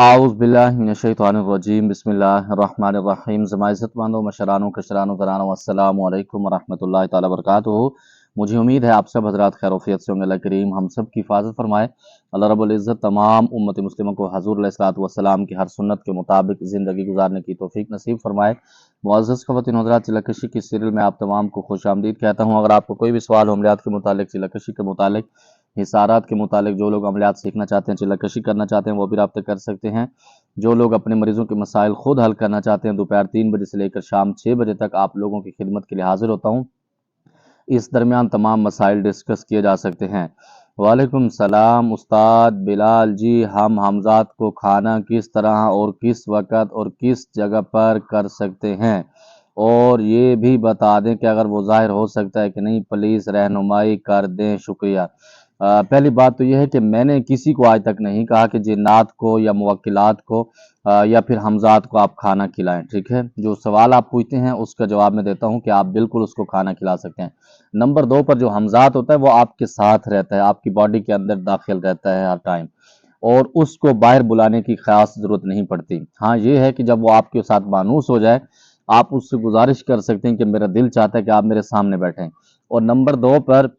आउज़ बिल्लाहि मिनश्शैतानिर्रजीम बिस्मिल्लाहिर्रहमानिर्रहीम। ज़माइज़त मानो मशरानो कशरानो ज़रानो अस्सलामु अलैकुम वरहमतुल्लाहि ताला वबरकातुहू। मुझे उम्मीद है आप सब हज़रात खैर वफ़ियत से होंगे। अल्लाह करीम हम सब की हिफ़ाज़त फरमाए। अल्लाह रब्बुल इज़्ज़त तमाम उम्मत मुस्लिमों को हज़ूर अलैहिस्सलातु वस्सलाम की हर सुन्नत के मुताबिक ज़िंदगी गुजारने की तौफ़ीक नसीब फरमाए। मुअज़्ज़ज़ ख़वातीन हज़रात, चिल्लाकशी की सीरियल में आप तमाम को खुशामदीद कहता हूँ। अगर आपको कोई भी सवाल हो अमलियात के मुतालिक, चिल्लाकशी के मुतालिक, हिसारात के मुतालिक, जो लोग अमलियात सीखना चाहते हैं, चिल्लाकशी करना चाहते हैं, वो भी राब्ता कर सकते हैं। जो लोग अपने मरीज़ों के मसाइल खुद हल करना चाहते हैं, दोपहर 3 बजे से लेकर शाम 6 बजे तक आप लोगों की खिदमत के लिए हाजिर होता हूँ। इस दरमियान तमाम मसाइल डिस्कस किए जा सकते हैं। वालेकुम सलाम उस्ताद बिलाल जी, हम हमजात को खाना किस तरह और किस वक़्त और किस जगह पर कर सकते हैं, और ये भी बता दें कि अगर वो ज़ाहिर हो सकता है कि नहीं, प्लीज़ रहनुमाई कर दें, शुक्रिया। पहली बात तो ये है कि मैंने किसी को आज तक नहीं कहा कि जिन्नात को या मुवक्किलात को या फिर हमजात को आप खाना खिलाएं। ठीक है, जो सवाल आप पूछते हैं उसका जवाब मैं देता हूं कि आप बिल्कुल उसको खाना खिला सकते हैं। नंबर 2 पर जो हमजात होता है वो आपके साथ रहता है, आपकी बॉडी के अंदर दाखिल रहता है हर टाइम, और उसको बाहर बुलाने की खास ज़रूरत नहीं पड़ती। हाँ, ये है कि जब वो आपके साथ मानूस हो जाए, आप उससे गुजारिश कर सकते हैं कि मेरा दिल चाहता है कि आप मेरे सामने बैठें। और नंबर 2 पर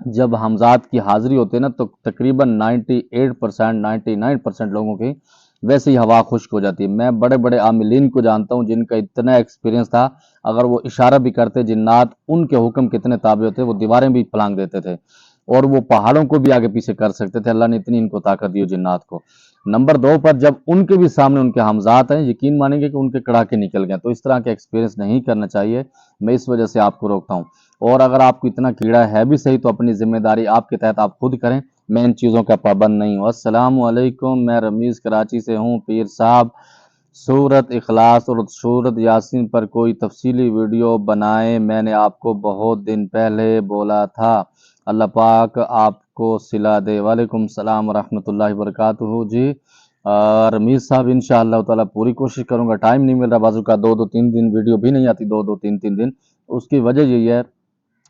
जब हमजात की हाज़िरी होती है ना, तो तकरीबन 98% 99% लोगों की वैसे ही हवा खुश्क हो जाती है। मैं बड़े-बड़े आमिलीन को जानता हूँ जिनका इतना एक्सपीरियंस था, अगर वो इशारा भी करते जिन्नात उनके हुक्म कितने ताबे होते, वो दीवारें भी फलांग देते थे और वो पहाड़ों को भी आगे पीछे कर सकते थे। अल्लाह ने इतनी इनको ताकत दी हो जिन्नात को। नंबर 2 पर जब उनके भी सामने उनके हमजात हैं, यकीन मानेंगे कि उनके कड़ाके निकल गए। तो इस तरह के एक्सपीरियंस नहीं करना चाहिए, मैं इस वजह से आपको रोकता हूँ। और अगर आपको इतना कीड़ा है भी सही, तो अपनी जिम्मेदारी आपके तहत आप खुद करें, मैं इन चीज़ों का पाबंद नहीं हूँ। अस्सलाम वालेकुम, मैं रमीज़ कराची से हूँ। पीर साहब, सूरत इखलास और सूरत यासीन पर कोई तफसीली वीडियो बनाएं, मैंने आपको बहुत दिन पहले बोला था। अल्लाह पाक आपको सिला दे। वालेकुम सलाम रहमतुल्लाहि वबरकातुहू जी। रमीज़ साहब, इंशाअल्लाह ताला पूरी कोशिश करूँगा। टाइम नहीं मिल रहा, बाजू का 2-2 3 दिन वीडियो भी नहीं आती, 2-2 3-3 दिन। उसकी वजह यही है,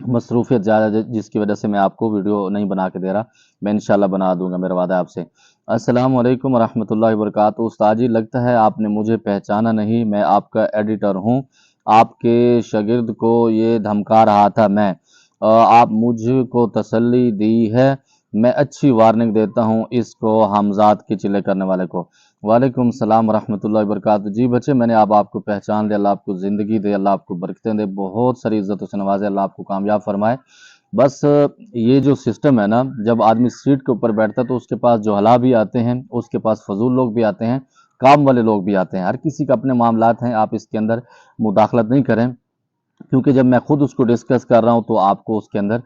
मसरूफियत ज़्यादा, जिसकी वजह से मैं आपको वीडियो नहीं बना के दे रहा। मैं इंशाल्लाह बना दूंगा, मेरा वादा है आपसे। अस्सलाम वालेकुम रहमतुल्लाहि वबरकातुहू। उस्ताद जी, लगता है आपने मुझे पहचाना नहीं, मैं आपका एडिटर हूँ। आपके शागिर्द को ये धमका रहा था मैं, आप मुझको तसल्ली दी है। मैं अच्छी वार्निंग देता हूँ इसको, हमजात के चिल्ले करने वाले को। वालेकुम सलाम रहमतुल्लाहि वबरकातुहू। जी बच्चे, मैंने अब आपको पहचान लिया। अल्लाह आपको ज़िंदगी दे, अल्लाह आपको बरकतें दे, बहुत सारी इज़्ज़तों से नवाज़े, अल्लाह आपको कामयाब फरमाए। बस ये जो सिस्टम है ना, जब आदमी सीट के ऊपर बैठता है तो उसके पास जुहला भी आते हैं, उसके पास फजूल लोग भी आते हैं, काम वाले लोग भी आते हैं। हर किसी का अपने मामलात हैं, आप इसके अंदर मुदाखलत नहीं करें, क्योंकि जब मैं खुद उसको डिस्कस कर रहा हूँ तो आपको उसके अंदर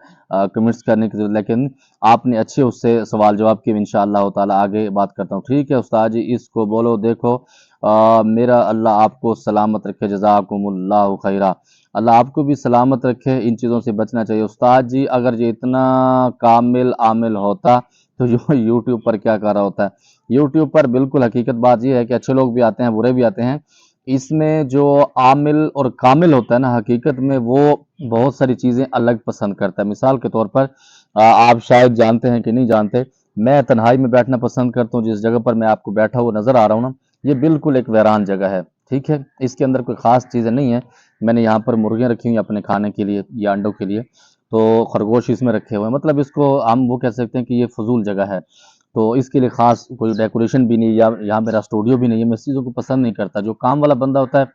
कमेंट्स करने की ज़रूरत, लेकिन आपने अच्छे उससे सवाल जवाब किए। इंशाअल्लाह ताला आगे बात करता हूँ। ठीक है उस्ताद जी, इसको बोलो देखो, मेरा अल्लाह आपको सलामत रखे, जज़ाकुमुल्लाहु खैरा। अल्लाह आपको भी सलामत रखे, इन चीज़ों से बचना चाहिए। उस्ताद जी, अगर ये इतना कामिल आमिल होता तो जो यूट्यूब पर क्या कर रहा होता है। यूट्यूब पर बिल्कुल हकीकत बात ये है कि अच्छे लोग भी आते हैं, बुरे भी आते हैं। इसमें जो आमिल और कामिल होता है ना, हकीकत में वो बहुत सारी चीज़ें अलग पसंद करता है। मिसाल के तौर पर आप शायद जानते हैं कि नहीं जानते, मैं तन्हाई में बैठना पसंद करता हूँ। जिस जगह पर मैं आपको बैठा हुआ नज़र आ रहा हूँ ना, ये बिल्कुल एक वीरान जगह है। ठीक है, इसके अंदर कोई ख़ास चीज़ें नहीं है। मैंने यहाँ पर मुर्गियाँ रखी हुई अपने खाने के लिए या अंडों के लिए, तो खरगोश इसमें रखे हुए हैं। मतलब इसको हम वो कह सकते हैं कि ये फजूल जगह है, तो इसके लिए ख़ास कोई डेकोरेशन भी नहीं, या यहाँ मेरा स्टूडियो भी नहीं है। मैं इस चीज़ों को पसंद नहीं करता। जो काम वाला बंदा होता है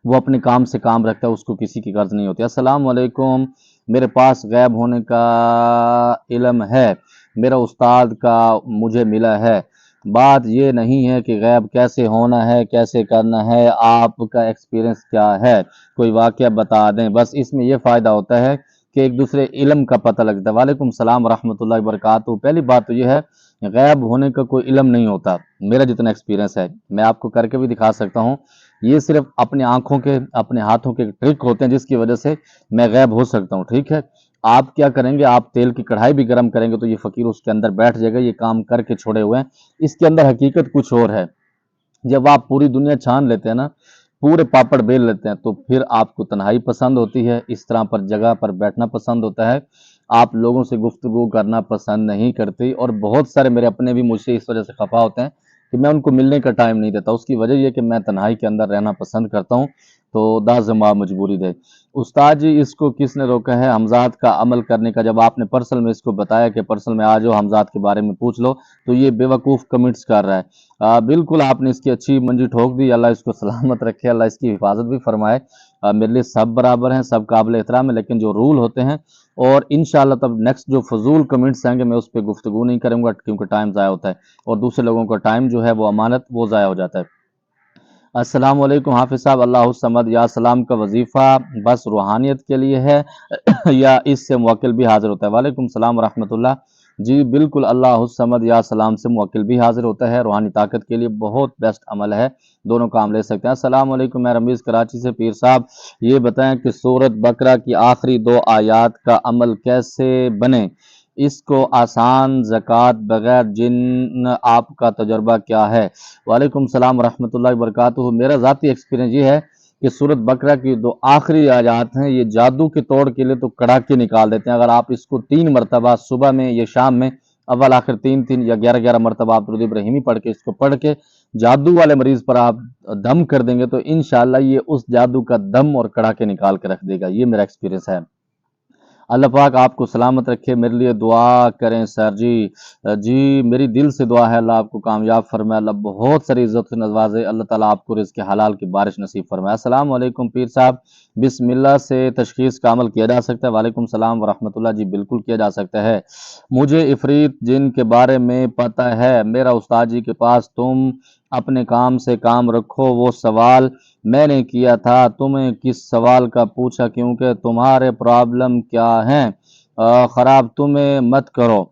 वो अपने काम से काम रखता है, उसको किसी की गर्ज नहीं होती। अस्सलाम वालेकुम, मेरे पास गैब होने का इल्म है, मेरा उस्ताद का मुझे मिला है। बात ये नहीं है कि गैब कैसे होना है, कैसे करना है, आपका एक्सपीरियंस क्या है, कोई वाक़या बता दें। बस इसमें ये फ़ायदा होता है कि एक दूसरे इल्म का पता लगता है। वालेकुम सलाम रहमतुल्लाहि वबरकातुहू। पहली बात तो ये है, गैब होने का कोई इल्म नहीं होता, मेरा जितना एक्सपीरियंस है। मैं आपको करके भी दिखा सकता हूँ। ये सिर्फ अपने आंखों के, अपने हाथों के ट्रिक होते हैं, जिसकी वजह से मैं गैब हो सकता हूँ। ठीक है, आप क्या करेंगे, आप तेल की कढ़ाई भी गर्म करेंगे तो ये फकीर उसके अंदर बैठ जाएगा, ये काम करके छोड़े हुए हैं। इसके अंदर हकीकत कुछ और है। जब आप पूरी दुनिया छान लेते हैं ना, पूरे पापड़ बेल लेते हैं, तो फिर आपको तन्हाई पसंद होती है, इस तरह पर जगह पर बैठना पसंद होता है, आप लोगों से गुफ्तगू करना पसंद नहीं करते। और बहुत सारे मेरे अपने भी मुझसे इस वजह से खफा होते हैं کہ میں ان کو ملنے کا ٹائم نہیں دیتا. اس کی وجہ یہ کہ میں تنہائی کے اندر رہنا پسند کرتا ہوں. تو دا زما مجبوری دے. استاد جی اس کو کس نے روکا ہے حمزات کا عمل کرنے کا؟ جب آپ نے پرسنل میں اس کو بتایا کہ پرسنل میں آ جاؤ حمزات کے بارے میں پوچھ لو تو یہ بے وقوف کمنٹس کر رہا ہے. بالکل آپ نے اس کی اچھی منجی ٹھوک دی. اللہ اس کو سلامت رکھے, اللہ اس کی حفاظت بھی فرمائے. میرے لیے سب برابر ہیں, سب قابل احترام ہیں, لیکن جو رول ہوتے ہیں اور انشاءاللہ تب نیکسٹ جو فضول کمنٹس آئیں گے میں اس پہ گفتگو نہیں کروں گا, کیونکہ ٹائم ضائع ہوتا ہے اور دوسرے لوگوں کا ٹائم جو ہے وہ امانت وہ ضائع ہو جاتا ہے. السلام علیکم حافظ صاحب, اللہ الصمد. یا سلام کا وظیفہ بس روحانیت کے لیے ہے یا اس سے موکل بھی حاضر ہوتا ہے؟ وعلیکم السلام ورحمۃ اللہ. جی بالکل, اللہ الصمد یا سلام سے موکل بھی حاضر ہوتا ہے. روحانی طاقت کے لیے بہت بیسٹ عمل ہے, دونوں کام لے سکتے ہیں. السلام علیکم, میں رمیز کراچی سے. پیر صاحب یہ بتائیں کہ سورۃ بقرہ کی آخری 2 آیات کا عمل کیسے بنے؟ اس کو آسان زکوٰۃ بغیر جن آپ کا تجربہ کیا ہے؟ وعلیکم السلام ورحمۃ اللہ وبرکاتہ. میرا ذاتی ایکسپیرینس یہ ہے کہ سورۃ بقرہ کی 2 آخری آیات ہیں, یہ جادو کے توڑ کے لیے تو کڑاکے نکال دیتے ہیں. اگر آپ اس کو 3 مرتبہ صبح میں یا شام میں اول آخر 3 یا 11 مرتبہ آپ درود ابراہیمی پڑھ کے اس کو پڑھ کے جادو والے مریض پر آپ دم کر دیں گے تو انشاءاللہ یہ اس جادو کا دم اور کڑاکے نکال کے رکھ دے گا. یہ میرا ایکسپیرینس ہے. اللہ پاک آپ کو سلامت رکھے. میرے لیے دعا کریں سر جی. جی میری دل سے دعا ہے, اللہ آپ کو کامیاب فرمائے, اللہ بہت ساری عزت سے نوازے, اللہ تعالیٰ آپ کو رزق حلال کی بارش نصیب فرمائے. السلام علیکم پیر صاحب, بسم اللہ سے تشخیص کا عمل کیا جا سکتا ہے؟ وعلیکم السلام ورحمۃ اللہ. جی بالکل کیا جا سکتا ہے. مجھے عفریت جن کے بارے میں پتہ ہے, میرا استاد جی کے پاس تم اپنے کام سے کام رکھو, وہ سوال میں نے کیا تھا تمہیں کس سوال کا پوچھا کیونکہ تمہارے پرابلم کیا ہیں خراب تمہیں مت کرو.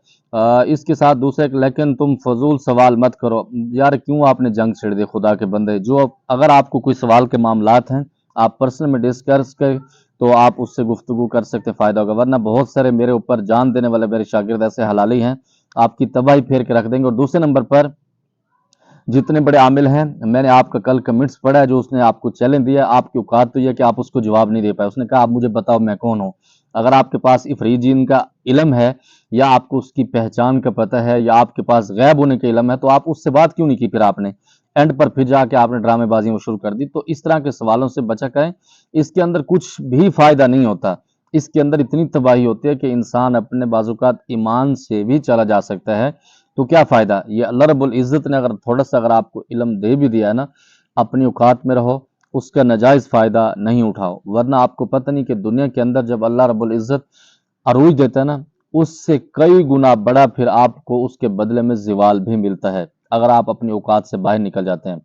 اس کے ساتھ دوسرے لیکن تم فضول سوال مت کرو. یار کیوں آپ نے جنگ چھڑ دی خدا کے بندے؟ جو اگر آپ کو کوئی سوال کے معاملات ہیں آپ پرسنل میں ڈسکس کریں تو آپ اس سے گفتگو کر سکتے, فائدہ ہوگا. ورنہ بہت سارے میرے اوپر جان دینے والے میرے شاگرد ایسے حلالی ہیں آپ کی تباہی پھیر کے رکھ دیں گے. اور دوسرے نمبر پر جتنے بڑے عامل ہیں, میں نے آپ کا کل کمنٹس پڑھا ہے جو اس نے آپ کو چیلنج دیا, آپ کی اوقات تو یہ کہ آپ اس کو جواب نہیں دے پائے. اس نے کہا آپ مجھے بتاؤ میں کون ہوں. اگر آپ کے پاس عفریت جن کا علم ہے یا آپ کو اس کی پہچان کا پتہ ہے یا آپ کے پاس غیب ہونے کا علم ہے تو آپ اس سے بات کیوں نہیں کی؟ پھر آپ نے اینڈ پر پھر جا کے آپ نے ڈرامے بازیاں شروع کر دی. تو اس طرح کے سوالوں سے بچا کریں, اس کے اندر کچھ بھی فائدہ نہیں ہوتا. اس کے اندر اتنی تباہی ہوتی ہے کہ انسان اپنے بعض اوقات ایمان سے بھی چلا جا سکتا ہے. تو کیا فائدہ؟ یہ اللہ رب العزت نے اگر تھوڑا سا اگر آپ کو علم دے بھی دیا ہے نا, اپنی اوقات میں رہو, اس کا ناجائز فائدہ نہیں اٹھاؤ. ورنہ آپ کو پتہ نہیں کہ دنیا کے اندر جب اللہ رب العزت عروج دیتا ہے نا, اس سے کئی گنا بڑا پھر آپ کو اس کے بدلے میں زوال بھی ملتا ہے اگر آپ اپنی اوقات سے باہر نکل جاتے ہیں.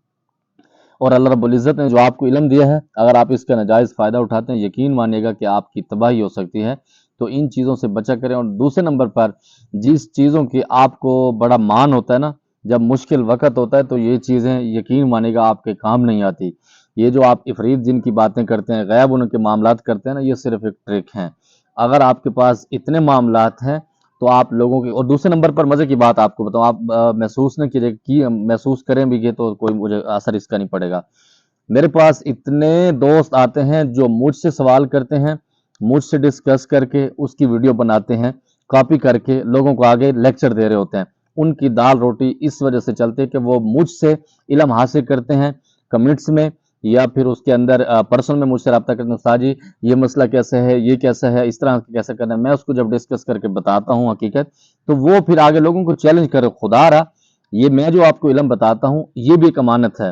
اور اللہ رب العزت نے جو آپ کو علم دیا ہے اگر آپ اس کا ناجائز فائدہ اٹھاتے ہیں, یقین مانیے گا کہ آپ کی تباہی ہو سکتی ہے. تو ان چیزوں سے بچا کریں. اور دوسرے نمبر پر جس چیزوں کی آپ کو بڑا مان ہوتا ہے نا, جب مشکل وقت ہوتا ہے تو یہ چیزیں یقین مانے گا آپ کے کام نہیں آتی. یہ جو آپ عفریت جن کی باتیں کرتے ہیں, غیب ان کے معاملات کرتے ہیں نا, یہ صرف ایک ٹرک ہیں. اگر آپ کے پاس اتنے معاملات ہیں تو آپ لوگوں کی. اور دوسرے نمبر پر مزے کی بات آپ کو بتاؤں, آپ محسوس نہ کیجیے, محسوس کریں بھی کہ تو کوئی مجھے اثر اس کا نہیں پڑے گا. میرے پاس اتنے دوست آتے ہیں جو مجھ سے سوال کرتے ہیں, مجھ سے ڈسکس کر کے اس کی ویڈیو بناتے ہیں, کاپی کر کے لوگوں کو آگے لیکچر دے رہے ہوتے ہیں. ان کی دال روٹی اس وجہ سے چلتے کہ وہ مجھ سے علم حاصل کرتے ہیں کمنٹس میں یا پھر اس کے اندر پرسنل میں مجھ سے رابطہ کرتے ہیں. استاد جی یہ مسئلہ کیسے ہے, یہ کیسا ہے, اس طرح کیسے کرنا ہے. میں اس کو جب ڈسکس کر کے بتاتا ہوں حقیقت, تو وہ پھر آگے لوگوں کو چیلنج کرے. خدا رہا یہ میں جو آپ کو علم بتاتا ہوں یہ بھی ایک امانت ہے.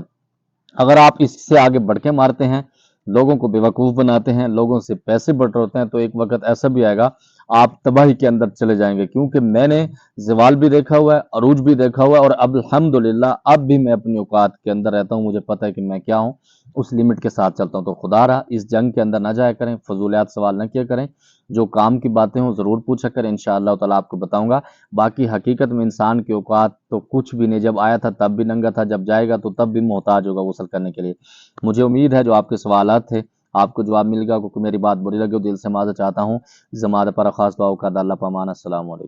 اگر آپ اس سے آگے بڑھ کے مارتے ہیں, لوگوں کو بیوقوف بناتے ہیں, لوگوں سے پیسے بٹورتے ہیں, تو ایک وقت ایسا بھی آئے گا آپ تباہی کے اندر چلے جائیں گے. کیونکہ میں نے زوال بھی دیکھا ہوا ہے, عروج بھی دیکھا ہوا ہے, اور اب الحمدللہ اب بھی میں اپنی اوقات کے اندر رہتا ہوں. مجھے پتہ ہے کہ میں کیا ہوں, اس لمٹ کے ساتھ چلتا ہوں. تو خدا رہا اس جنگ کے اندر نہ جایا کریں, فضولیات سوال نہ کیا کریں. جو کام کی باتیں ہوں ضرور پوچھا کریں, انشاءاللہ تعالیٰ آپ کو بتاؤں گا. باقی حقیقت میں انسان کی اوقات تو کچھ بھی نہیں. جب آیا تھا تب بھی ننگا تھا, جب جائے گا تو تب بھی محتاج ہوگا غسل کرنے کے لیے. مجھے امید ہے جو آپ کے سوالات تھے آپ کو جواب مل گا. کیونکہ میری بات بری لگی ہو دل سے معذرت چاہتا ہوں. زمادہ پر خاص دعا کا اللہ پامان. السلام علیکم.